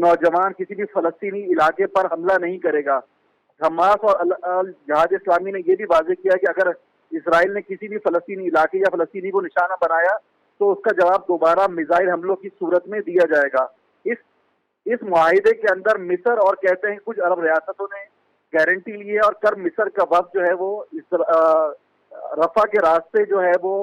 نوجوان کسی بھی فلسطینی علاقے پر حملہ نہیں کرے گا۔ حماس اور جہاد اسلامی نے یہ بھی واضح کیا کہ اگر اسرائیل نے کسی بھی فلسطینی علاقے یا فلسطینی کو نشانہ بنایا تو اس کا جواب دوبارہ میزائل حملوں کی صورت میں دیا جائے گا۔ اس معاہدے کے اندر مصر اور کہتے ہیں کچھ عرب ریاستوں نے گارنٹی لی ہے، اور کر مصر کا وفد جو ہے وہ رفح کے راستے جو ہے وہ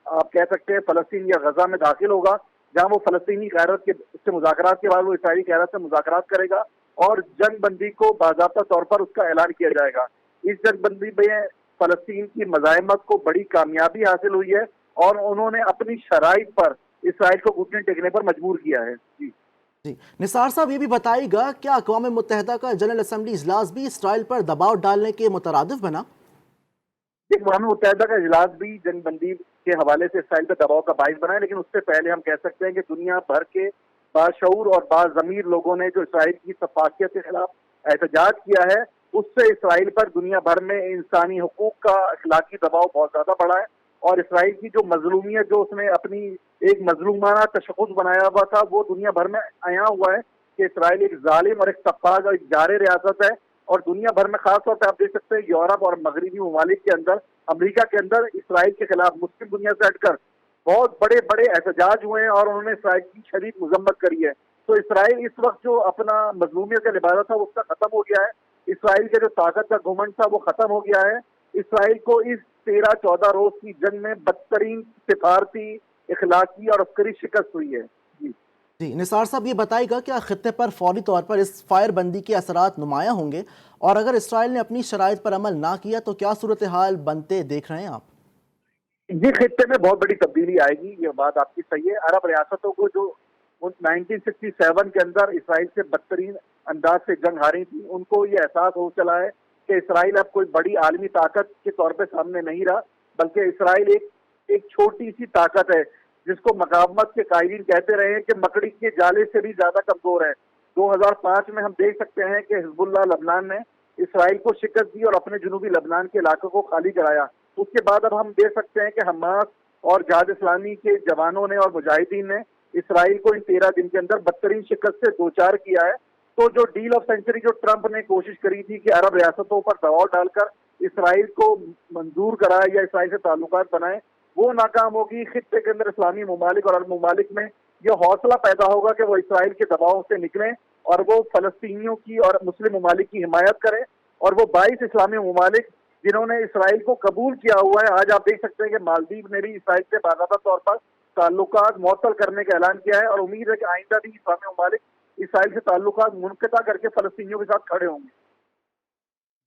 آپ کہہ سکتے ہیں فلسطین یا غزہ میں داخل ہوگا، جہاں وہ فلسطینی قیادت سے مذاکرات کے بعد وہ اسرائیلی قیادت سے مذاکرات کرے گا اور جنگ بندی کو باضابطہ طور پر اس کا اعلان کیا جائے گا۔ اس جنگ بندی میں فلسطین کی مزاحمت کو بڑی کامیابی حاصل ہوئی ہے اور انہوں نے اپنی شرائط پر اسرائیل کو گھٹنے ٹیکنے پر مجبور کیا ہے۔ جی نثار صاحب، یہ بھی بتائیے گا کیا اقوام متحدہ کا جنرل اسمبلی اجلاس بھی اسرائیل پر دباؤ ڈالنے کے مترادف بنا؟ اقوام متحدہ کا اجلاس بھی جنگ بندی کے حوالے سے اسرائیل پر دباؤ کا باعث بنا ہے، لیکن اس سے پہلے ہم کہہ سکتے ہیں کہ دنیا بھر کے باشعور اور باضمیر لوگوں نے جو اسرائیل کی سفاکیت کے خلاف احتجاج کیا ہے، اس سے اسرائیل پر دنیا بھر میں انسانی حقوق کا اخلاقی دباؤ بہت زیادہ بڑھا ہے، اور اسرائیل کی جو مظلومیت جو اس نے اپنی ایک مظلومانہ تشخص بنایا ہوا تھا وہ دنیا بھر میں عیاں ہوا ہے کہ اسرائیل ایک ظالم اور ایک سفاک اور ایک جارح ریاست ہے، اور دنیا بھر میں خاص طور پہ آپ دیکھ سکتے ہیں یورپ اور مغربی ممالک کے اندر، امریکہ کے اندر اسرائیل کے خلاف مسلم دنیا سے ہٹ کر بہت بڑے بڑے احتجاج ہوئے ہیں اور انہوں نے اسرائیل کی شدید مذمت کری ہے۔ تو اسرائیل اس وقت جو اپنا مظلومیت کا لبادہ تھا وہ اس کا ختم ہو گیا ہے، اسرائیل کے جو طاقت کا گھمنڈ تھا وہ ختم ہو گیا ہے۔ اسرائیل کو اس 13-14 روز کی جنگ میں بدترین سفارتی، اخلاقی اور عسکری شکست ہوئی ہے۔ جی نثار صاحب، یہ بتائے گا کیا خطے پر فوری طور پر اس فائر بندی کے اثرات نمایاں ہوں گے، اور اگر اسرائیل نے اپنی شرائط پر عمل نہ کیا تو کیا صورتحال بنتے دیکھ رہے ہیں آپ؟ یہ خطے میں بہت بڑی تبدیلی آئے گی، یہ بات آپ کی صحیح ہے۔ عرب ریاستوں کو جو 1967 کے اندر اسرائیل سے بدترین انداز سے جنگ ہاری تھی، ان کو یہ احساس ہو چلا ہے کہ اسرائیل اب کوئی بڑی عالمی طاقت کے طور پہ سامنے نہیں رہا، بلکہ اسرائیل ایک چھوٹی سی طاقت ہے جس کو مقاومت کے قائلین کہتے رہے ہیں کہ مکڑی کے جالے سے بھی زیادہ کمزور ہے۔ 2005 میں ہم دیکھ سکتے ہیں کہ حزب اللہ لبنان نے اسرائیل کو شکست دی اور اپنے جنوبی لبنان کے علاقوں کو خالی کرایا۔ اس کے بعد اب ہم دیکھ سکتے ہیں کہ حماس اور جہاد اسلامی کے جوانوں نے اور مجاہدین نے اسرائیل کو ان 13 دن کے اندر بدترین شکست سے دوچار کیا ہے۔ تو جو ڈیل آف سینچری جو ٹرمپ نے کوشش کری تھی کہ عرب ریاستوں پر دباؤ ڈال کر اسرائیل کو منظور کرائے یا اسرائیل سے تعلقات بنائے، وہ ناکام ہوگی۔ خطے کے اندر اسلامی ممالک اور عرب ممالک میں یہ حوصلہ پیدا ہوگا کہ وہ اسرائیل کے دباؤ سے نکلیں اور وہ فلسطینیوں کی اور مسلم ممالک کی حمایت کریں، اور وہ 22 اسلامی ممالک جنہوں نے اسرائیل کو قبول کیا ہوا ہے، آج آپ دیکھ سکتے ہیں کہ مالدیو نے بھی اسرائیل سے باضابطہ طور پر تعلقات معطل کرنے کا اعلان کیا ہے، اور امید ہے کہ آئندہ بھی اسلامی ممالک اسرائیل سے تعلقات منقطع کر کے فلسطینیوں کے ساتھ کھڑے ہوں گے۔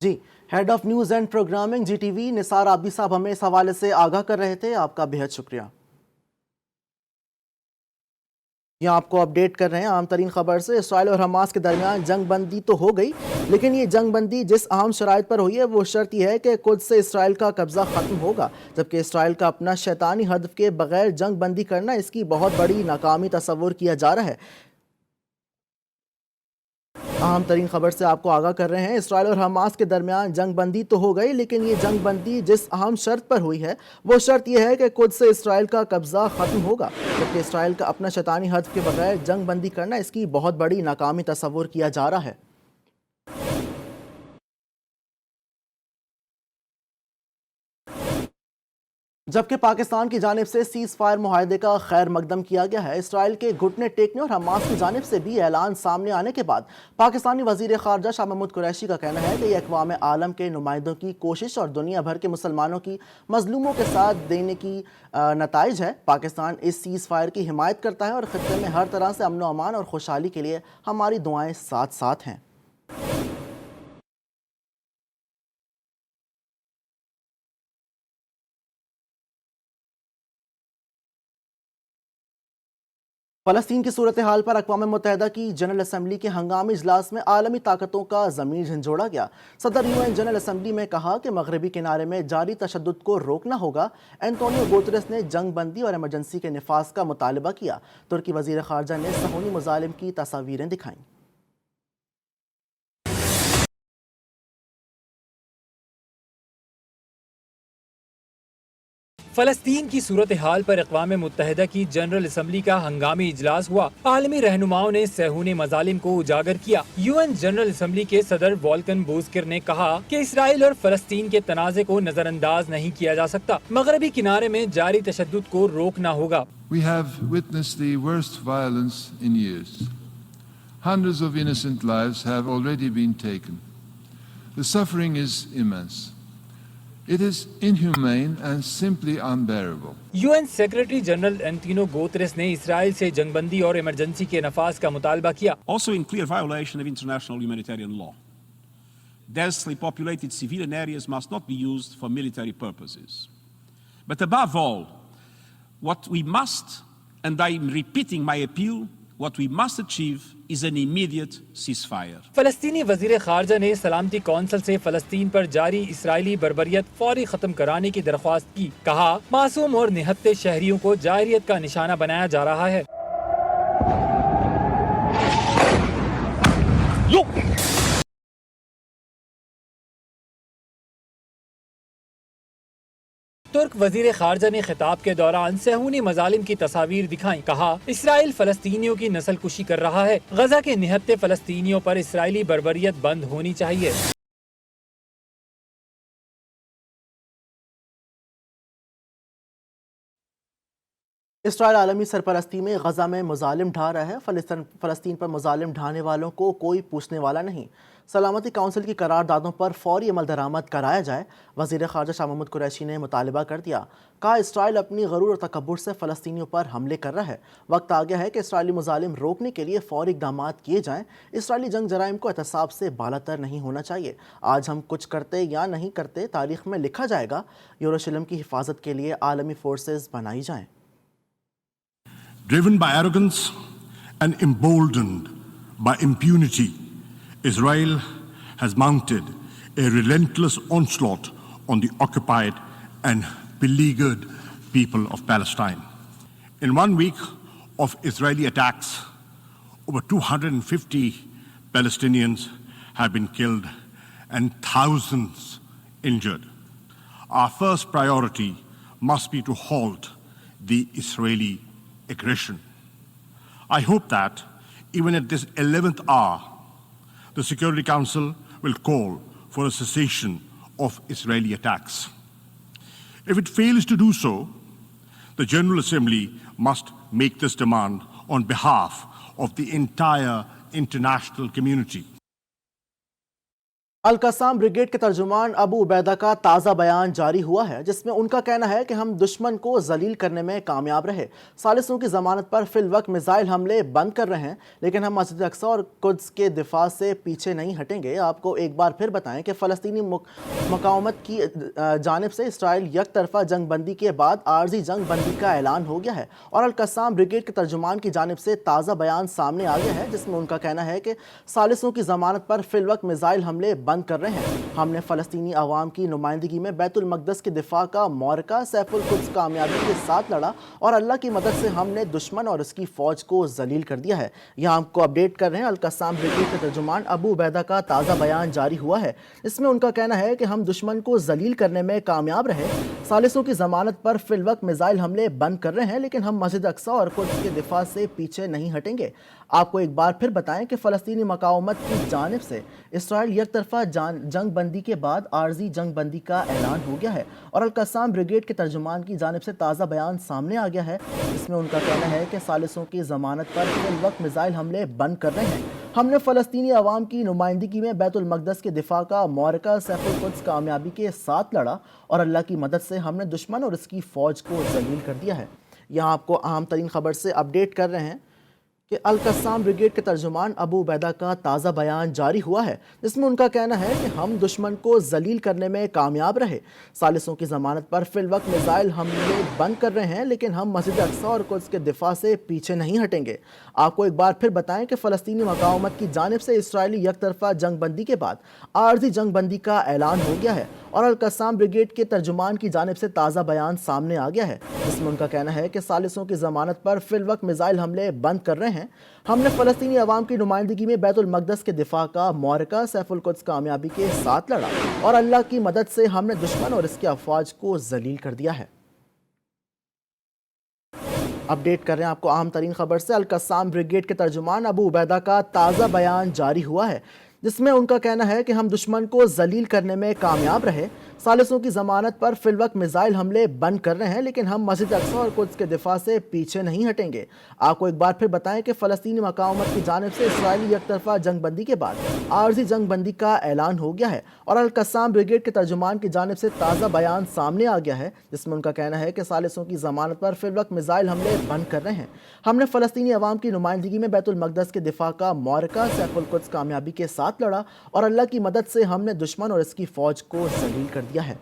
جی، head of news and programming G T V Nisar Abidi sahab ہمیں اس حوالے سے آگاہ کر رہے تھے، آپ کا بہت شکریہ۔ یہاں آپ کو اپڈیٹ کر رہے ہیں اہم ترین خبر سے۔ اسرائیل اور حماس کے درمیان جنگ بندی تو ہو گئی، لیکن یہ جنگ بندی جس اہم شرائط پر ہوئی ہے وہ شرط یہ ہے کہ قدس سے اسرائیل کا قبضہ ختم ہوگا، جبکہ اسرائیل کا اپنا شیطانی ہدف کے بغیر جنگ بندی کرنا اس کی بہت بڑی ناکامی تصور کیا جا رہا ہے۔ اہم ترین خبر سے آپ کو آگاہ کر رہے ہیں، اسرائیل اور حماس کے درمیان جنگ بندی تو ہو گئی، لیکن یہ جنگ بندی جس اہم شرط پر ہوئی ہے وہ شرط یہ ہے کہ قدس سے اسرائیل کا قبضہ ختم ہوگا، جبکہ اسرائیل کا اپنا شیطانی ہدف کے بغیر جنگ بندی کرنا اس کی بہت بڑی ناکامی تصور کیا جا رہا ہے۔ جبکہ پاکستان کی جانب سے سیز فائر معاہدے کا خیر مقدم کیا گیا ہے، اسرائیل کے گھٹنے ٹیکنے اور حماس کی جانب سے بھی اعلان سامنے آنے کے بعد پاکستانی وزیر خارجہ شاہ محمود قریشی کا کہنا ہے کہ یہ اقوام عالم کے نمائندوں کی کوشش اور دنیا بھر کے مسلمانوں کی مظلوموں کے ساتھ دینے کی نتائج ہے۔ پاکستان اس سیز فائر کی حمایت کرتا ہے اور خطے میں ہر طرح سے امن و امان اور خوشحالی کے لیے ہماری دعائیں ساتھ ساتھ ہیں۔ فلسطین کی صورتحال پر اقوام متحدہ کی جنرل اسمبلی کے ہنگامی اجلاس میں عالمی طاقتوں کا ضمیر جھنجھوڑا گیا۔ صدر UN جنرل اسمبلی میں کہا کہ مغربی کنارے میں جاری تشدد کو روکنا ہوگا۔ اینٹونیو گوتریس نے جنگ بندی اور ایمرجنسی کے نفاذ کا مطالبہ کیا۔ ترکی وزیر خارجہ نے صہیونی مظالم کی تصاویریں دکھائیں۔ فلسطین کی صورتحال پر اقوام متحدہ کی جنرل اسمبلی کا ہنگامی اجلاس ہوا۔ عالمی رہنماؤں نے صہیونی مظالم کو اجاگر کیا۔ یو این جنرل اسمبلی کے صدر والکن بوزکر نے کہا کہ اسرائیل اور فلسطین کے تنازع کو نظر انداز نہیں کیا جا سکتا۔ مغربی کنارے میں جاری تشدد کو روکنا ہوگا۔ We have witnessed the worst violence in years. Hundreds of innocent lives have already been taken. The suffering is immense. It is inhumane and simply unbearable. UN secretary general Antonio Guterres نے Israel سے جنگ بندی اور emergency کے نفاذ کا مطالبہ کیا۔ Also in clear violation of international humanitarian law. Densely populated civilian areas must not be used for military purposes. But above all, what we must, and I am repeating my appeal, what we must achieve is an immediate ceasefire. فلسطینی وزیر خارجہ نے سلامتی council سے فلسطین پر جاری اسرائیلی بربریت فوری ختم کرانے کی درخواست کی۔ کہا معصوم اور نہتے شہریوں کو جارحیت کا نشانہ بنایا جا رہا ہے۔ ترک وزیر خارجہ نے خطاب کے دوران صہیونی مظالم کی تصاویر دکھائیں۔ کہا اسرائیل فلسطینیوں کی نسل کشی کر رہا ہے۔ غزہ کے نہتے فلسطینیوں پر اسرائیلی بربریت بند ہونی چاہیے۔ اسرائیل عالمی سرپرستی میں غزہ میں مظالم ڈھا رہا ہے۔ فلسطین پر مظالم ڈھانے والوں کو کوئی پوچھنے والا نہیں۔ سلامتی کونسل کی قراردادوں پر فوری عمل درآمد کرایا جائے۔ وزیر خارجہ شاہ محمود قریشی نے مطالبہ کر دیا۔ کہا اسرائیل اپنی غرور اور تکبر سے فلسطینیوں پر حملے کر رہا ہے۔ وقت آ گیا ہے کہ اسرائیلی مظالم روکنے کے لیے فوری اقدامات کیے جائیں۔ اسرائیلی جنگ جرائم کو احتساب سے بالاتر نہیں ہونا چاہیے۔ آج ہم کچھ کرتے یا نہیں کرتے تاریخ میں لکھا جائے گا۔ یروشلم کی حفاظت کے لیے عالمی فورسز بنائی جائیں۔ Driven by arrogance and emboldened by impunity, Israel has mounted a relentless onslaught on the occupied and beleaguered people of Palestine. In 1 week of Israeli attacks, over 250 Palestinians have been killed and thousands injured. Our first priority must be to halt the Israeli aggression. I hope that even at this 11th hour, the Security Council will call for a cessation of Israeli attacks. If it fails to do so, the General Assembly must make this demand on behalf of the entire international community. القسام brigade کے ترجمان ابو عبیدہ کا تازہ بیان جاری ہوا ہے، جس میں ان کا کہنا ہے کہ ہم دشمن کو ذلیل کرنے میں کامیاب رہے۔ ثالثوں کی ضمانت پر فی الوقت میزائل حملے بند کر رہے ہیں، لیکن ہم مسجد اقصی اور قدس کے دفاع سے پیچھے نہیں ہٹیں گے۔ آپ کو ایک بار پھر بتائیں کہ فلسطینی مقاومت کی جانب سے اسرائیل یک طرفہ جنگ بندی کے بعد عارضی جنگ بندی کا اعلان ہو گیا ہے، اور القسام بریگیڈ کے ترجمان کی جانب سے تازہ بیان سامنے آ گیا ہے، جس میں ان کا کہنا ہے کہ ثالثوں کی ضمانت پر فی الوقت میزائل حملے بند کر رہے ہیں۔ ہم نے فلسطینی عوام کی نمائندگی میں بیت المقدس کے دفاع کا معرکہ سیف القدس کامیابی کے ساتھ لڑا، اور اللہ کی مدد سے ہم نے دشمن اور اس کی فوج کو ذلیل کر دیا ہے۔ یہاں آپ کو اپڈیٹ کر رہے ہیں القسام بریگیڈ کے ترجمان ابو عبیدہ کا تازہ بیان جاری ہوا ہے، اس میں ان کا کہنا ہے کہ ہم دشمن کو ذلیل کرنے میں کامیاب رہے۔ ثالثوں کی ضمانت پر فی الوقت میزائل حملے بند کر رہے ہیں، لیکن ہم مسجد اقصی اور قدس کے دفاع سے پیچھے نہیں ہٹیں گے۔ آپ کو ایک بار پھر بتائیں کہ فلسطینی مقاومت کی جانب سے اسرائیل یک طرفہ جنگ بندی کے بعد عارضی جنگ بندی کا اعلان ہو گیا ہے، اور القسام بریگیڈ کے ترجمان کی جانب سے تازہ بیان سامنے آ گیا ہے، جس میں ان کا کہنا ہے کہ ثالثوں کی ضمانت پر فی الوقت میزائل حملے بند کر رہے ہیں۔ ہم نے فلسطینی عوام کی نمائندگی میں بیت المقدس کے دفاع کا معرکہ سیف القدس کامیابی کے ساتھ لڑا، اور اللہ کی مدد سے ہم نے دشمن اور اس کی فوج کو ذلیل کر دیا ہے۔ یہاں آپ کو اہم ترین خبر سے اپڈیٹ کر رہے ہیں کہ القسام بریگیڈ کے ترجمان ابو عبیدہ کا تازہ بیان جاری ہوا ہے، جس میں ان کا کہنا ہے کہ ہم دشمن کو ذلیل کرنے میں کامیاب رہے۔ ثالثوں کی ضمانت پر فی الوقت میزائل حملے بند کر رہے ہیں، لیکن ہم مسجد اقصی اور قدس کے دفاع سے پیچھے نہیں ہٹیں گے۔ آپ کو ایک بار پھر بتائیں کہ فلسطینی مقاومت کی جانب سے اسرائیلی یک طرفہ جنگ بندی کے بعد عارضی جنگ بندی کا اعلان ہو گیا ہے، اور القسام بریگیڈ کے ترجمان کی جانب سے تازہ بیان سامنے آ گیا ہے، جس میں ان کا کہنا ہے کہ ثالثوں کی ضمانت پر فی الوقت میزائل حملے بند کر رہے ہیں۔ ہم نے فلسطینی عوام کی نمائندگی میں بیت المقدس کے دفاع کا معرکہ سیف القدس کامیابی کے ساتھ لڑا، اور اللہ کی مدد سے ہم نے دشمن اور اس کی افواج کو ذلیل کر دیا ہے۔ اپڈیٹ کر رہے ہیں آپ کو اہم ترین خبر سے۔ القسام بریگیڈ کے ترجمان ابو عبیدہ کا تازہ بیان جاری ہوا ہے، جس میں ان کا کہنا ہے کہ ہم دشمن کو ذلیل کرنے میں کامیاب رہے، ثالثوں کی ضمانت پر فی الوقت میزائل حملے بند کر رہے ہیں، لیکن ہم مسجد اقصی اور قدس کے دفاع سے پیچھے نہیں ہٹیں گے۔ آپ کو ایک بار پھر بتائیں کہ فلسطینی مقاومت کی جانب سے اسرائیلی یک طرفہ جنگ بندی کے بعد عارضی جنگ بندی کا اعلان ہو گیا ہے، اور القسام بریگیڈ کے ترجمان کی جانب سے تازہ بیان سامنے آ گیا ہے، جس میں ان کا کہنا ہے کہ ثالثوں کی ضمانت پر فی الوقت میزائل حملے بند کر رہے ہیں۔ ہم نے فلسطینی عوام کی نمائندگی میں بیت المقدس کے دفاع کا معرکہ سیف القدس کامیابی کے ساتھ لڑا، اور اللہ کی مدد سے ہم نے دشمن اور اس کی فوج کو ذلیل کر دیا ہے۔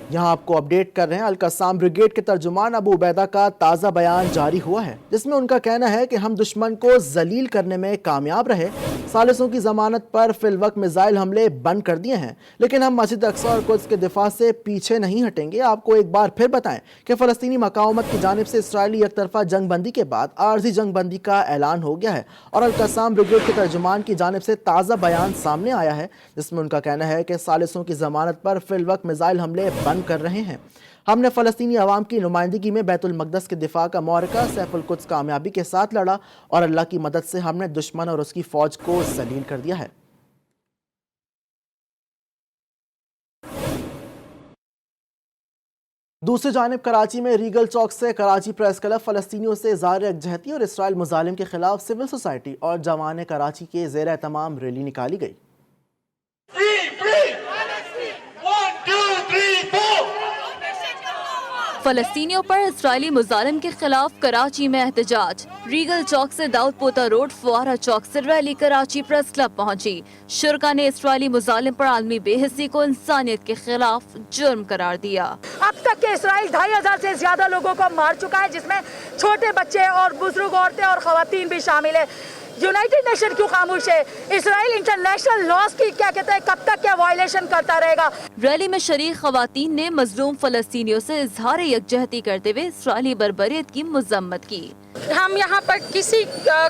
یہاں آپ کو اپڈیٹ کر رہے ہیں، القسام بریگیڈ کے ترجمان ابو عبیدہ کا تازہ بیان جاری ہوا ہے، جس میں ان کا کہنا ہے کہ ہم دشمن کو ذلیل کرنے میں کامیاب رہے، ثالثوں کی ضمانت پر فی الوقت میزائل حملے بند کر دیے ہیں، لیکن ہم مسجد اقصی اور قدس کے دفاع سے پیچھے نہیں ہٹیں گے۔ آپ کو ایک بار پھر بتائیں کہ فلسطینی مقاومت کی جانب سے اسرائیلی یک طرفہ جنگ بندی کے بعد عارضی جنگ بندی کا اعلان ہو گیا ہے، اور القسام بریگیڈ کے ترجمان کی جانب سے تازہ بیان سامنے آیا ہے، جس میں ان کا کہنا ہے کہ ثالثوں کی ضمانت پر فی الوقت میزائل حملے بند کر رہے ہیں۔ ہم نے فلسطینی عوام کی نمائندگی میں بیت المقدس کے دفاع کا معرکہ سیف القدس کامیابی کے ساتھ لڑا، اور اللہ کی مدد سے ہم نے دشمن اور اس کی فوج کو ذلیل کر دیا ہے۔ دوسری جانب کراچی میں ریگل چوک سے کراچی پریس کلب فلسطینیوں سے اظہار یکجہتی اور اسرائیل مظالم کے خلاف سول سوسائٹی اور جوان کراچی کے زیر اہتمام ریلی نکالی گئی۔ فلسطینیوں پر اسرائیلی مظالم کے خلاف کراچی میں احتجاج، ریگل چوک سے داؤد پوتا روڈ فوارہ چوک سے ریلی کراچی پریس کلب پہنچی۔ شرکا نے اسرائیلی مظالم پر عالمی بے حسی کو انسانیت کے خلاف جرم قرار دیا۔ اب تک کہ اسرائیل 2500 سے زیادہ لوگوں کو مار چکا ہے، جس میں چھوٹے بچے اور بزرگ عورتیں اور خواتین بھی شامل ہیں۔ یونائٹڈ نیشن کیوں خاموش ہے؟ اسرائیل انٹرنیشنل لاز کی کیا کہتے ہیں، کب تک کیا وائلیشن کرتا رہے گا؟ ریلی میں شریک خواتین نے مظلوم فلسطینیوں سے اظہار یکجہتی کرتے ہوئے اسرائیلی بربریت کی مذمت کی۔ ہم یہاں پر کسی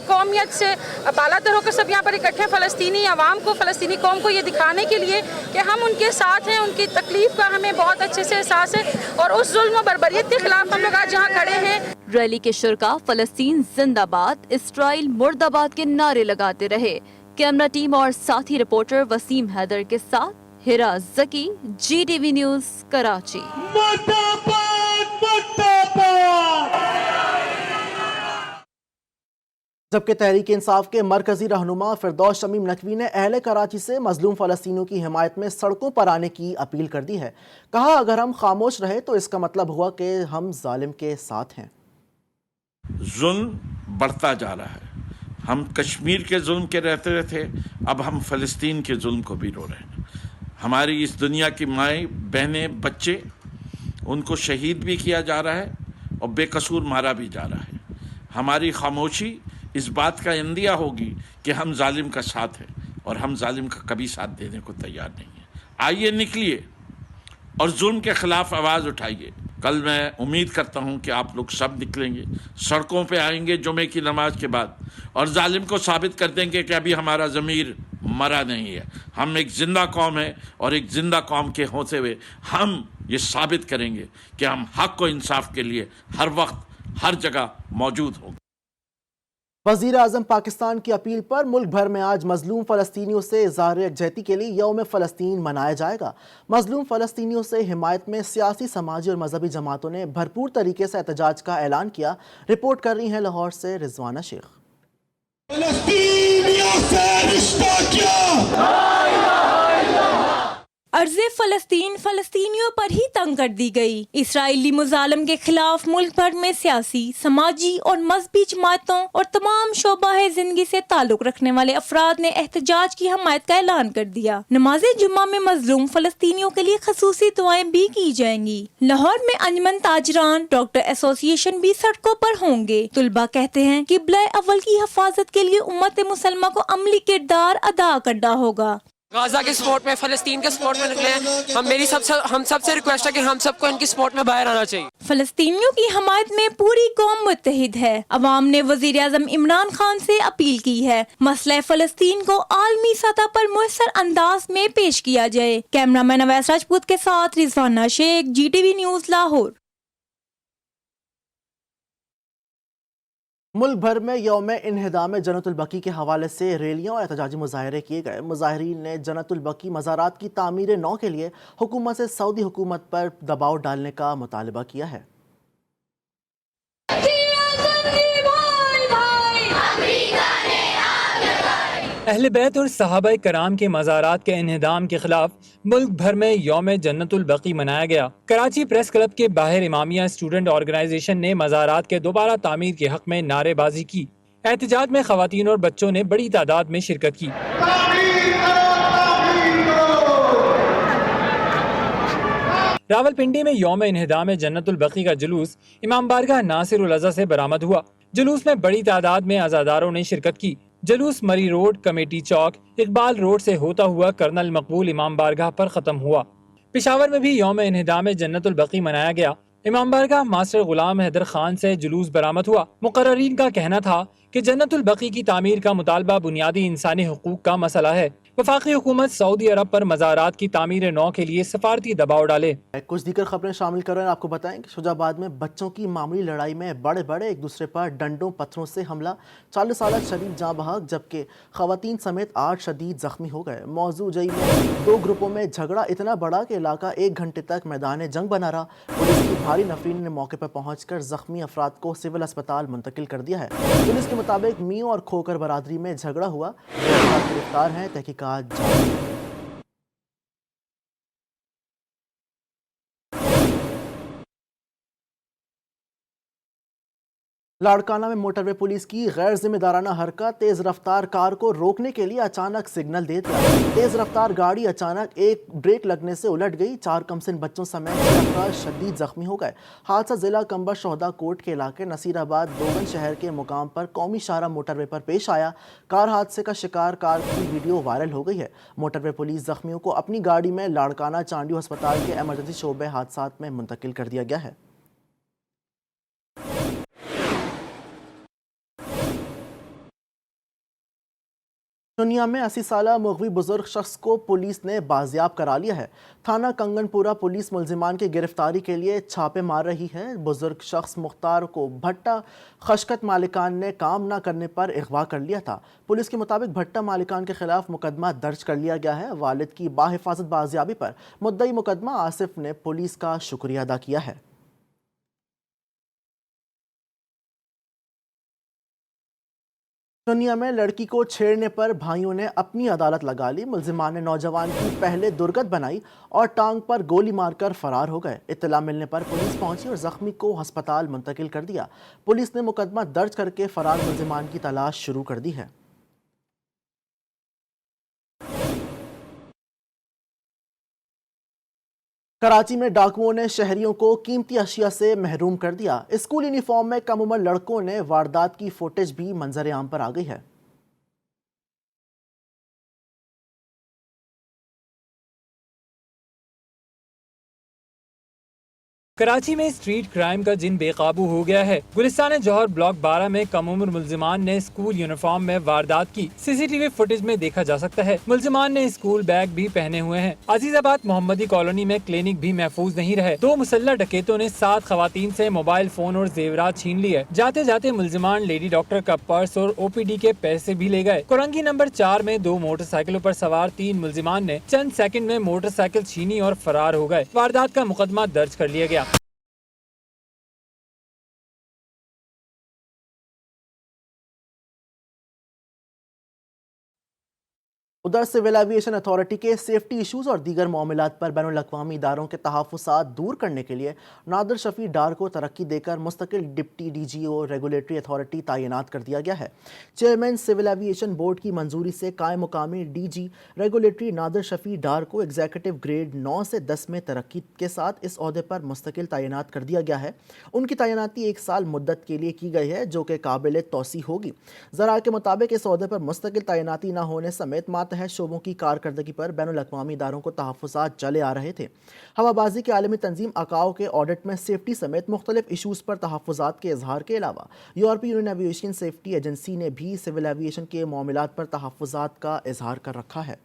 قومیت سے بالاتر ہو کر سب یہاں پر اکٹھے ہیں، فلسطینی عوام کو، فلسطینی قوم کو یہ دکھانے کے لیے کہ ہم ان کے ساتھ ہیں، ان کی تکلیف کا ہمیں بہت اچھے سے احساس ہے، اور اس ظلم و بربریت کے خلاف ہم لوگ آج یہاں کھڑے ہیں۔ ریلی کے شرکا فلسطین زندہ باد، اسرائیل مرد آباد کے نعرے لگاتے رہے۔ کیمرہ ٹیم اور ساتھی رپورٹر وسیم حیدر کے ساتھ ہیرا زکی، GTV نیوز کراچی۔ جبکہ تحریک انصاف کے مرکزی رہنما فردوس شمیم نقوی نے اہل کراچی سے مظلوم فلسطینیوں کی حمایت میں سڑکوں پر آنے کی اپیل کر دی ہے۔ کہا اگر ہم خاموش رہے تو اس کا مطلب ہوا کہ ہم ظالم کے ساتھ ہیں۔ ظلم بڑھتا جا رہا ہے، ہم کشمیر کے ظلم کے رہتے تھے، اب ہم فلسطین کے ظلم کو بھی رو رہے ہیں۔ ہماری اس دنیا کی مائیں، بہنیں، بچے، ان کو شہید بھی کیا جا رہا ہے اور بے قصور مارا بھی جا رہا ہے۔ ہماری خاموشی اس بات کا اندیہ ہوگی کہ ہم ظالم کا ساتھ ہیں، اور ہم ظالم کا کبھی ساتھ دینے کو تیار نہیں ہیں۔ آئیے نکلیے اور ظلم کے خلاف آواز اٹھائیے۔ کل میں امید کرتا ہوں کہ آپ لوگ سب نکلیں گے، سڑکوں پہ آئیں گے جمعے کی نماز کے بعد، اور ظالم کو ثابت کر دیں گے کہ ابھی ہمارا ضمیر مرا نہیں ہے۔ ہم ایک زندہ قوم ہے، اور ایک زندہ قوم کے ہوتے ہوئے ہم یہ ثابت کریں گے کہ ہم حق و انصاف کے لیے ہر وقت ہر جگہ موجود ہوں گے۔ وزیر اعظم پاکستان کی اپیل پر ملک بھر میں آج مظلوم فلسطینیوں سے اظہار یکجہتی کے لیے یوم فلسطین منایا جائے گا۔ مظلوم فلسطینیوں سے حمایت میں سیاسی، سماجی اور مذہبی جماعتوں نے بھرپور طریقے سے احتجاج کا اعلان کیا۔ رپورٹ کر رہی ہیں لاہور سے رضوانہ شیخ۔ ارض فلسطین فلسطینیوں پر ہی تنگ کر دی گئی۔ اسرائیلی مظالم کے خلاف ملک بھر میں سیاسی، سماجی اور مذہبی جماعتوں اور تمام شعبہ زندگی سے تعلق رکھنے والے افراد نے احتجاج کی حمایت کا اعلان کر دیا۔ نماز جمعہ میں مظلوم فلسطینیوں کے لیے خصوصی دعائیں بھی کی جائیں گی۔ لاہور میں انجمن تاجران، ڈاکٹر ایسوسی ایشن بھی سڑکوں پر ہوں گے۔ طلباء کہتے ہیں کہ قبلہ اول کی حفاظت کے لیے امت مسلمہ کو عملی کردار ادا کرنا ہوگا۔ غزہ کے سپورٹ میں، فلسطین کے سپورٹ میں نکلے ہیں. ہم سب سے ریکویسٹ ہے کہ ہم سب کو ان کی سپورٹ میں باہر آنا چاہیے. فلسطینیوں کی حمایت میں پوری قوم متحد ہے. عوام نے وزیر اعظم عمران خان سے اپیل کی ہے مسئلہ فلسطین کو عالمی سطح پر مؤثر انداز میں پیش کیا جائے. کیمرہ مین اویس راجپوت کے ساتھ Rizwana Sheikh, G T V news, Lahore. ملک بھر میں یوم انہدام جنت البقیع کے حوالے سے ریلیاں اور احتجاجی مظاہرے کیے گئے. مظاہرین نے جنت البقیع مزارات کی تعمیر نو کے لیے حکومت سے سعودی حکومت پر دباؤ ڈالنے کا مطالبہ کیا ہے. اہل بیت اور صحابہ کرام کے مزارات کے انہدام کے خلاف ملک بھر میں یوم جنت البقیع منایا گیا. کراچی پریس کلب کے باہر امامیہ اسٹوڈنٹ آرگنائزیشن نے مزارات کے دوبارہ تعمیر کے حق میں نعرے بازی کی. احتجاج میں خواتین اور بچوں نے بڑی تعداد میں شرکت کی. راولپنڈی میں یوم انہدام جنت البقیع کا جلوس امام بارگاہ ناصر العزا سے برآمد ہوا. جلوس میں بڑی تعداد میں عزاداروں نے شرکت کی. جلوس مری روڈ، کمیٹی چوک، اقبال روڈ سے ہوتا ہوا کرنل مقبول امام بارگاہ پر ختم ہوا. پشاور میں بھی یوم انہدام جنت البقیع منایا گیا. امام بارگاہ ماسٹر غلام حیدر خان سے جلوس برآمد ہوا. مقررین کا کہنا تھا کہ جنت البقیع کی تعمیر کا مطالبہ بنیادی انسانی حقوق کا مسئلہ ہے. وفاقی حکومت سعودی عرب پر مزارات کی تعمیر نو کے لیے سفارتی دباؤ ڈالے. کچھ دیگر خبریں شامل کر رہے ہیں. آپ کو بتائیں کہ شجاع آباد میں بچوں کی معمولی لڑائی میں بڑے ایک دوسرے پر ڈنڈوں پتھروں سے حملہ. 40 سالہ شریف جاں بحق جبکہ خواتین سمیت 8 شدید زخمی ہو گئے. موضوع جئی میں 2 گروپوں میں جھگڑا اتنا بڑا کہ علاقہ 1 گھنٹے تک میدان جنگ بنا رہا. پولیس کی بھاری نفرین نے موقع پر پہنچ کر زخمی افراد کو سول اسپتال منتقل کر دیا ہے. پولیس کے مطابق میوں اور کھوکر برادری میں جھگڑا ہوا. گرفتار ہیں، تحقیقات جاری. لاڑکانہ میں موٹر وے پولیس کی غیر ذمہ دارانہ حرکت. تیز رفتار کار کو روکنے کے لیے اچانک سگنل دے دیا. تیز رفتار گاڑی اچانک ایک بریک لگنے سے الٹ گئی. 4 کمسن بچوں سمیت 6 افراد شدید زخمی ہو گئے. حادثہ ضلع کنبر شہداء کوٹ کے علاقے نصیر آباد دوگن شہر کے مقام پر قومی شاہراہ موٹر وے پر پیش آیا. کار حادثے کا شکار کار کی ویڈیو وائرل ہو گئی ہے. موٹر وے پولیس زخمیوں کو اپنی گاڑی میں لاڑکانہ چانڈیو ہسپتال کے ایمرجنسی شعبے حادثات میں منتقل کر دیا گیا ہے. چنیا میں 80 سالہ مغوی بزرگ شخص کو پولیس نے بازیاب کرا لیا ہے. تھانہ کنگن پورہ پولیس ملزمان کی گرفتاری کے لیے چھاپے مار رہی ہے. بزرگ شخص مختار کو بھٹہ خشکت مالکان نے کام نہ کرنے پر اغوا کر لیا تھا. پولیس کے مطابق بھٹہ مالکان کے خلاف مقدمہ درج کر لیا گیا ہے. والد کی باحفاظت بازیابی پر مدعی مقدمہ آصف نے پولیس کا شکریہ ادا کیا ہے. چنیا میں لڑکی کو چھیڑنے پر بھائیوں نے اپنی عدالت لگا لی. ملزمان نے نوجوان کی پہلے درگت بنائی اور ٹانگ پر گولی مار کر فرار ہو گئے. اطلاع ملنے پر پولیس پہنچی اور زخمی کو ہسپتال منتقل کر دیا. پولیس نے مقدمہ درج کر کے فرار ملزمان کی تلاش شروع کر دی ہے. کراچی میں ڈاکوؤں نے شہریوں کو قیمتی اشیاء سے محروم کر دیا. اسکول یونیفارم میں کم عمر لڑکوں نے واردات کی فوٹیج بھی منظر عام پر آ گئی ہے. کراچی میں اسٹریٹ کرائم کا جن بے قابو ہو گیا ہے. گلستان جوہر بلاک 12 میں کم عمر ملزمان نے اسکول یونیفارم میں واردات کی. سی ٹی وی فوٹیج میں دیکھا جا سکتا ہے. ملزمان نے اسکول بیگ بھی پہنے ہوئے ہیں. عزیز آباد محمدی کالونی میں کلینک بھی محفوظ نہیں رہے. 2 مسلح ڈکیتوں نے 7 خواتین سے موبائل فون اور زیورات چھین لیے. جاتے جاتے ملزمان لیڈی ڈاکٹر کا پرس اور او پی ڈی کے پیسے بھی لے گئے. کورنگی نمبر 4 میں 2 موٹر سائیکلوں پر سوار 3 ملزمان نے چند سیکنڈ میں موٹر سائیکل چھینی اور فرار ہو گئے. واردات کا مقدمہ درج کر لیا گیا. ادھر سول ایویشن اتھارٹی کے سیفٹی ایشوز اور دیگر معاملات پر بین الاقوامی اداروں کے تحفظات دور کرنے کے لیے نادر شفیع ڈار کو ترقی دے کر مستقل ڈپٹی ڈی جی او ریگولیٹری اتھارٹی تعینات کر دیا گیا ہے. چیئرمین سول ایویشن بورڈ کی منظوری سے قائم مقامی ڈی جی ریگولیٹری نادر شفیع ڈار کو ایگزیکٹو گریڈ 9 سے 10 میں ترقی کے ساتھ اس عہدے پر مستقل تعینات کر دیا گیا ہے. ان کی تعیناتی 1 سال مدت کے لیے کی گئی ہے جو کہ قابل توسیع ہوگی. ذرائع کے مطابق اس عہدے پر مستقل تعیناتی نہ ہونے سمیت ماتحت ماتحت شعبوں کی کارکردگی پر بین الاقوامی اداروں کو تحفظات چلے آ رہے تھے۔ ہوابازی کی عالمی تنظیم آکاؤ کے آڈٹ میں سیفٹی سمیت مختلف ایشوز پر تحفظات کے اظہار کے علاوہ یورپی یونین ایوییشن سیفٹی ایجنسی نے بھی سول ایوییشن کے معاملات پر تحفظات کا اظہار کر رکھا ہے۔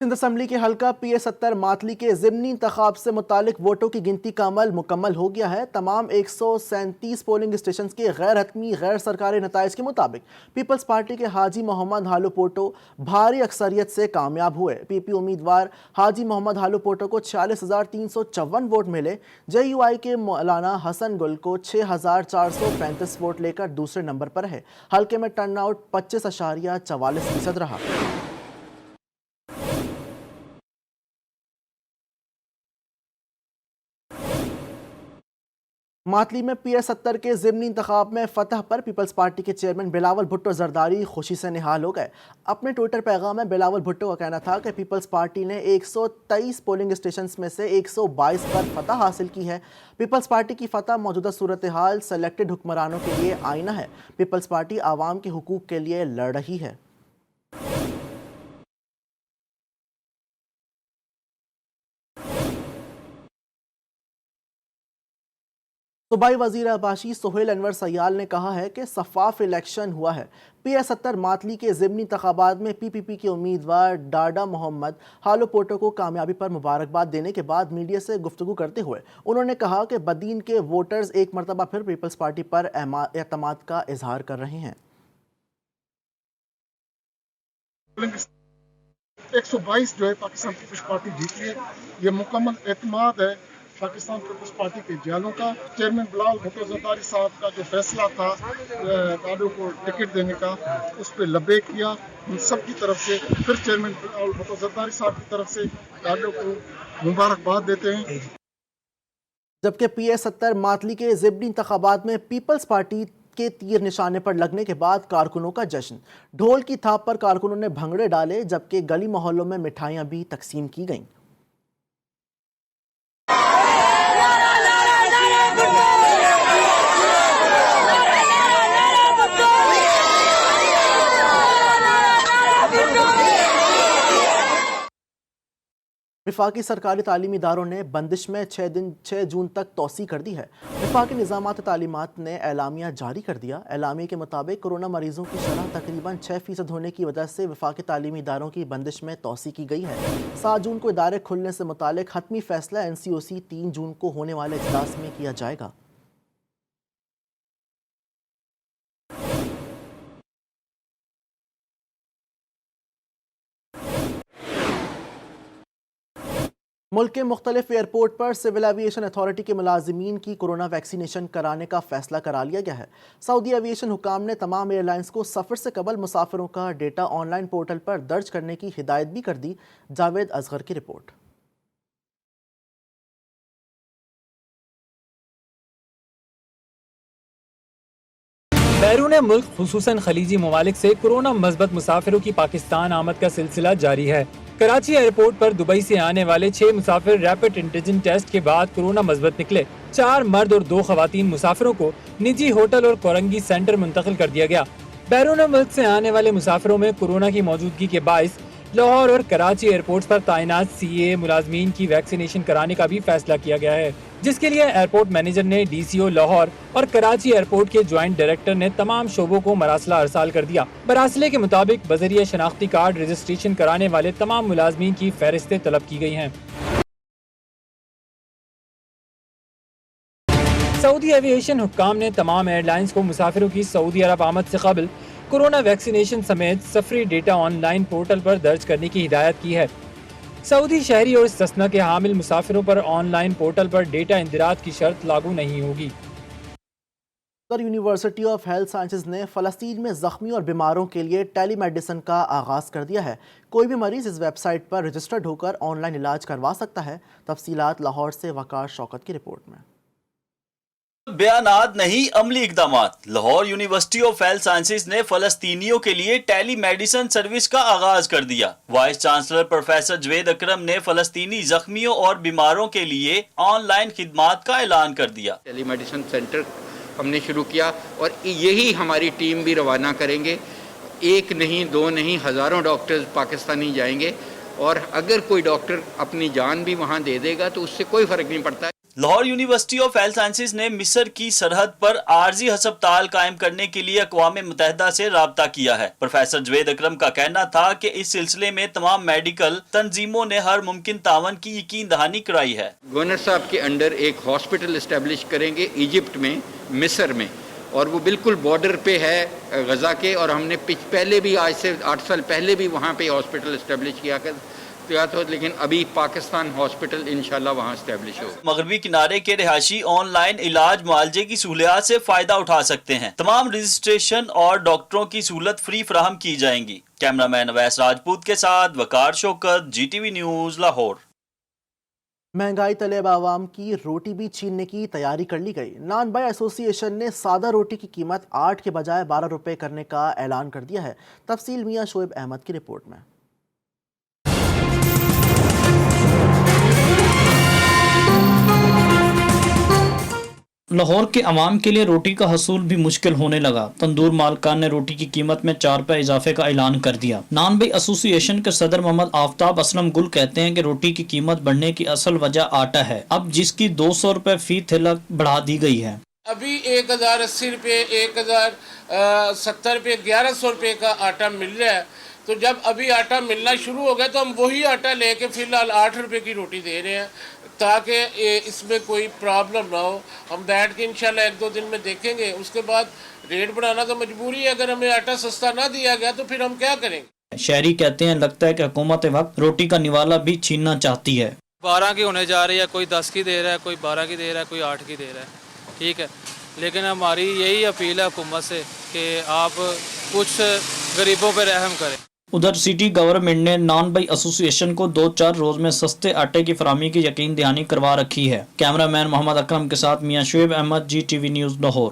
سندھ اسمبلی کے حلقہ PA-70 ماتلی کے ضمنی انتخاب سے متعلق ووٹوں کی گنتی کا عمل مکمل ہو گیا ہے۔ تمام 137 پولنگ اسٹیشنز کے غیر حتمی غیر سرکاری نتائج کے مطابق پیپلز پارٹی کے حاجی محمد ہالو پوٹو بھاری اکثریت سے کامیاب ہوئے۔ PP امیدوار حاجی محمد ہالو پوٹو کو 46,354 ووٹ ملے۔ JUI کے مولانا حسن گل کو 6,435 ووٹ لے کر دوسرے نمبر پر ہے۔ حلقے میں ٹرن آؤٹ 25.44% رہا۔ ماتلی میں PA-70 کے ضمنی انتخاب میں فتح پر پیپلز پارٹی کے چیئرمین بلاول بھٹو زرداری خوشی سے نہال ہو گئے۔ اپنے ٹویٹر پیغام میں بلاول بھٹو کا کہنا تھا کہ پیپلز پارٹی نے 123 پولنگ اسٹیشنز میں سے 122 پر فتح حاصل کی ہے۔ پیپلز پارٹی کی فتح موجودہ صورتحال سلیکٹڈ حکمرانوں کے لیے آئینہ ہے۔ پیپلز پارٹی عوام کے حقوق کے لیے لڑ رہی ہے۔ صوبائی وزیر آباشی سہیل انور سیال نے کہا ہے کہ شفاف الیکشن ہوا ہے۔ PA-70 ماتلی کے ضمنی انتخابات میں PPP کے امیدوار ڈاڈا محمد ہالو پوٹو کو کامیابی پر مبارکباد دینے کے بعد میڈیا سے گفتگو کرتے ہوئے انہوں نے کہا کہ بدین کے ووٹرز ایک مرتبہ پھر پیپلز پارٹی پر اعتماد کا اظہار کر رہے ہیں۔ 122 جو ہے پاکستان پیپلز پارٹی جیتی ہے، یہ مکمل اعتماد ہے پاکستان پیپلز پارٹی کے جالوں کا۔ چیئرمین بلاول بھٹو زرداری صاحب کا جو فیصلہ تھا ڈاڈو کو ٹکٹ دینے کا، اس پہ لبے کیا ہم سب کی طرف سے۔ پھر چیئرمین بلاول بھٹو زرداری صاحب کی طرف سے ڈاڈو کو مبارکباد دیتے ہیں۔ جبکہ PA-70 ماتلی کے ضمنی انتخابات میں پیپلز پارٹی کے تیر نشانے پر لگنے کے بعد کارکنوں کا جشن، ڈھول کی تھاپ پر کارکنوں نے بھنگڑے ڈالے، جبکہ گلی محلوں میں مٹھائیاں بھی تقسیم کی گئیں۔ وفاقی سرکاری تعلیمی اداروں نے بندش میں 6 جون تک توسیع کر دی ہے۔ وفاقی نظامات تعلیمات نے اعلامیہ جاری کر دیا۔ اعلامیے کے مطابق کورونا مریضوں کی شرح تقریباً 6% ہونے کی وجہ سے وفاقی تعلیمی اداروں کی بندش میں توسیع کی گئی ہے۔ 7 جون کو ادارے کھلنے سے متعلق حتمی فیصلہ NCOC 3 جون کو ہونے والے اجلاس میں کیا جائے گا۔ ملک کے مختلف ایئرپورٹ پر سول ایوییشن اتھارٹی کے ملازمین کی کورونا ویکسینیشن کرانے کا فیصلہ کرا لیا گیا ہے۔ سعودی ایوییشن حکام نے تمام ایئر لائنز کو سفر سے قبل مسافروں کا ڈیٹا آن لائن پورٹل پر درج کرنے کی ہدایت بھی کر دی۔ جاوید اصغر کی رپورٹ۔ بیرون ملک خصوصاً خلیجی ممالک سے کورونا مثبت مسافروں کی پاکستان آمد کا سلسلہ جاری ہے۔ کراچی ایئرپورٹ پر دبئی سے آنے والے 6 مسافر ریپڈ انٹیجن ٹیسٹ کے بعد کورونا مثبت نکلے۔ 4 مرد اور 2 خواتین مسافروں کو نجی ہوٹل اور کورنگی سینٹر منتقل کر دیا گیا۔ بیرون ملک سے آنے والے مسافروں میں کورونا کی موجودگی کے باعث لاہور اور کراچی ایئرپورٹ پر تعینات CA ملازمین کی ویکسینیشن کرانے کا بھی فیصلہ کیا گیا ہے، جس کے لیے ایئرپورٹ مینیجر نے DCO لاہور اور کراچی ایئرپورٹ کے جوائنٹ ڈائریکٹر نے تمام شعبوں کو مراسلہ ارسال کر دیا۔ مراسلے کے مطابق بذریعہ شناختی کارڈ رجسٹریشن کرانے والے تمام ملازمین کی فہرستیں طلب کی گئی ہیں۔ سعودی ایوییشن حکام نے تمام ایئر لائنز کو مسافروں کی سعودی عرب آمد سے قبل کورونا ویکسینیشن سمیت سفری ڈیٹا آن لائن پورٹل پر درج کرنے کی ہدایت کی ہے۔ سعودی شہری اور استثنا کے حامل مسافروں پر آن لائن پورٹل پر ڈیٹا اندراج کی شرط لاگو نہیں ہوگی۔ یونیورسٹی آف ہیلتھ سائنسز نے فلسطین میں زخمی اور بیماروں کے لیے ٹیلی میڈیسن کا آغاز کر دیا ہے۔ کوئی بھی مریض اس ویب سائٹ پر رجسٹرڈ ہو کر آن لائن علاج کروا سکتا ہے۔ تفصیلات لاہور سے وقار شوکت کی رپورٹ میں۔ بیانات نہیں، عملی اقدامات۔ Lahore university of health sciences نے فلسطینیوں کے لیے ٹیلی میڈیسن سروس کا آغاز کر دیا۔ وائس چانسلر پروفیسر جوید اکرم نے فلسطینی زخمیوں اور بیماروں کے لیے آن لائن خدمات کا اعلان کر دیا۔ ٹیلی میڈیسن سینٹر ہم نے شروع کیا اور یہی ہماری ٹیم بھی روانہ کریں گے. ایک نہیں دو نہیں ہزاروں ڈاکٹرز پاکستانی جائیں گے اور اگر کوئی ڈاکٹر اپنی جان بھی وہاں دے دے گا تو اس سے کوئی فرق نہیں پڑتا. Lahore university of health sciences نے مصر کی سرحد پر عارضی ہسپتال قائم کرنے کے لیے اقوام متحدہ سے رابطہ کیا ہے. پروفیسر جوید اکرم کا کہنا تھا کہ اس سلسلے میں تمام میڈیکل تنظیموں نے ہر ممکن تعاون کی یقین دہانی کرائی ہے. گورنر صاحب کے انڈر ایک ہاسپٹل اسٹیبلش کریں گے ایجپٹ میں، مصر میں، اور وہ بالکل بارڈر پہ ہے غزہ کے، اور ہم نے پہلے بھی آج سے 8 سال پہلے بھی وہاں پہ ہاسپٹل اسٹیبلش کیا تھا، لیکن ابھی پاکستان ہاسپٹل انشاءاللہ وہاں اسٹیبلش ہو. مغربی کنارے کے رہائشی آن لائن علاج معالجے کی سہولیات سے فائدہ اٹھا سکتے ہیں. تمام رجسٹریشن اور ڈاکٹروں کی سہولت فری فراہم کی جائیں گی. کیمرہ مین اویس راجپوت کے ساتھ Waqar Shaukat, G T V news, Lahore. مہنگائی طلب عوام کی روٹی بھی چھیننے کی تیاری کر لی گئی. نان بائی ایسوسی ایشن نے سادہ روٹی کی قیمت 8 کے بجائے 12 روپے کرنے کا اعلان کر دیا ہے. تفصیل میاں شعیب احمد کی رپورٹ میں. لاہور کے عوام کے لیے روٹی کا حصول بھی مشکل ہونے لگا. تندور مالکان نے روٹی کی قیمت میں 4 روپے اضافے کا اعلان کر دیا. نان بائی ایسوسی ایشن کے صدر محمد آفتاب اسلم گل کہتے ہیں کہ روٹی کی قیمت بڑھنے کی اصل وجہ آٹا ہے، اب جس کی 200 روپے فی تھیلا بڑھا دی گئی ہے. ابھی 1080 روپے، 1070 روپے، 1100 روپے کا آٹا مل رہا ہے. تو جب ابھی آٹا ملنا شروع ہو گیا تو ہم وہی آٹا لے کے فی الحال 8 روپے کی روٹی دے رہے ہیں تاکہ اس میں کوئی پرابلم نہ ہو. ہم بیٹھ کے انشاءاللہ 1-2 دن میں دیکھیں گے، اس کے بعد ریٹ بڑھانا تو مجبوری ہے. اگر ہمیں آٹا سستا نہ دیا گیا تو پھر ہم کیا کریں گے؟ شہری کہتے ہیں لگتا ہے کہ حکومت وقت روٹی کا نوالا بھی چھیننا چاہتی ہے. 12 کی ہونے جا رہی ہے، کوئی 10 کی دے رہا ہے، کوئی 12 کی دے رہا ہے، کوئی 8 کی دے رہا ہے، ٹھیک ہے. لیکن ہماری یہی اپیل ہے حکومت سے کہ آپ کچھ غریبوں پہ رحم کریں. ادھر سٹی گورنمنٹ نے نان بائی ایسوسی ایشن کو 2-4 روز میں سستے آٹے کی فراہمی کی یقین دہانی کروا رکھی ہے. کیمرہ مین محمد اکرم کے ساتھ Mian Shoaib Ahmed, G T V news, Lahore.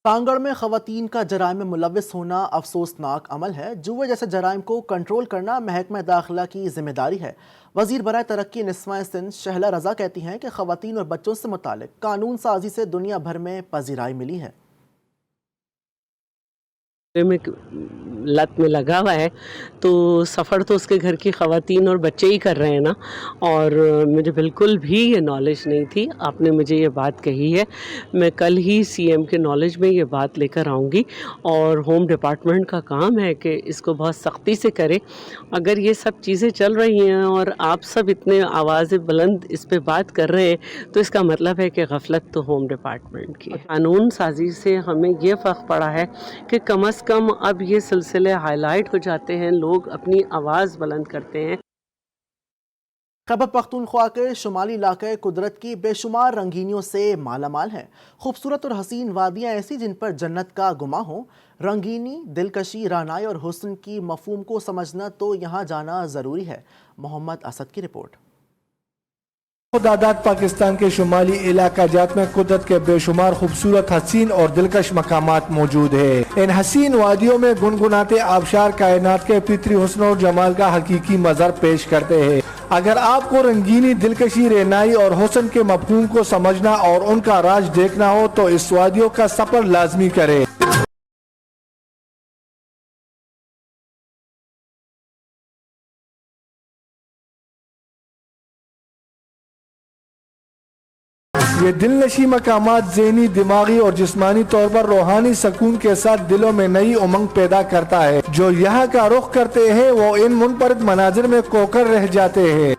Kangar میں خواتین کا جرائم میں ملوث ہونا افسوسناک عمل ہے. جوئے جیسے جرائم کو کنٹرول کرنا محکمہ داخلہ کی ذمہ داری ہے. وزیر برائے ترقی نسواں سندھ شہلا رضا کہتی ہیں کہ خواتین اور بچوں سے متعلق قانون سازی سے دنیا بھر میں پذیرائی ملی ہے. میں لت میں لگا ہوا ہے تو سفر تو اس کے گھر کی خواتین اور بچے ہی کر رہے ہیں نا، اور مجھے بالکل بھی یہ نالج نہیں تھی. آپ نے مجھے یہ بات کہی ہے، میں کل ہی سی ایم کے نالج میں یہ بات لے کر آؤں گی، اور ہوم ڈپارٹمنٹ کا کام ہے کہ اس کو بہت سختی سے کرے. اگر یہ سب چیزیں چل رہی ہیں اور آپ سب اتنے آواز بلند اس پہ بات کر رہے ہیں تو اس کا مطلب ہے کہ غفلت تو ہوم ڈپارٹمنٹ کی ہے. قانون سازی سے ہمیں یہ فرق پڑا ہے کہ کم از کم اب یہ سلسلے ہائی لائٹ ہو جاتے ہیں، لوگ اپنی آواز بلند کرتے ہیں. خیبر پختونخوا کے شمالی علاقے قدرت کی بے شمار رنگینیوں سے مالا مال ہیں. خوبصورت اور حسین وادیاں ایسی جن پر جنت کا گماں ہو. رنگینی، دلکشی، رعنائی اور حسن کی مفہوم کو سمجھنا تو یہاں جانا ضروری ہے. محمد اسد کی رپورٹ. خداداد پاکستان کے شمالی علاقہ جات میں قدرت کے بے شمار خوبصورت، حسین اور دلکش مقامات موجود ہیں. ان حسین وادیوں میں گنگناتے آبشار کائنات کے فطری حسن اور جمال کا حقیقی مظہر پیش کرتے ہیں. اگر آپ کو رنگینی، دلکشی، رعنائی اور حسن کے مفہوم کو سمجھنا اور ان کا راز دیکھنا ہو تو اس وادیوں کا سفر لازمی کریں. یہ دل نشی مقامات ذہنی، دماغی اور جسمانی طور پر روحانی سکون کے ساتھ دلوں میں نئی امنگ پیدا کرتا ہے. جو یہاں کا رخ کرتے ہیں وہ ان منفرد مناظر میں کوکر رہ جاتے ہیں.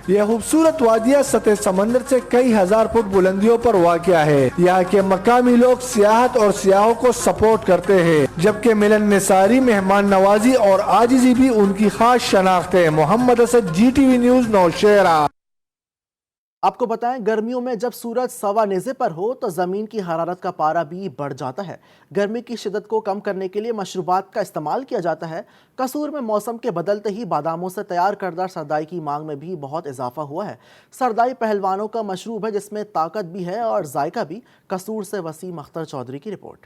یہ خوبصورت وادیاں سطح سمندر سے کئی ہزار فٹ بلندیوں پر واقع ہے. یہاں کے مقامی لوگ سیاحت اور سیاحوں کو سپورٹ کرتے ہیں، جبکہ ملن نثاری، مہمان نوازی اور عاجزی بھی ان کی خاص شناخت ہے. Muhammad Asad, G T V news, Nowshera. آپ کو بتائیں، گرمیوں میں جب سورج سوا نیزے پر ہو تو زمین کی حرارت کا پارہ بھی بڑھ جاتا ہے. گرمی کی شدت کو کم کرنے کے لیے مشروبات کا استعمال کیا جاتا ہے. قصور میں موسم کے بدلتے ہی باداموں سے تیار کردہ سردائی کی مانگ میں بھی بہت اضافہ ہوا ہے. سردائی پہلوانوں کا مشروب ہے جس میں طاقت بھی ہے اور ذائقہ بھی. قصور سے وسیم اختر چودھری کی رپورٹ.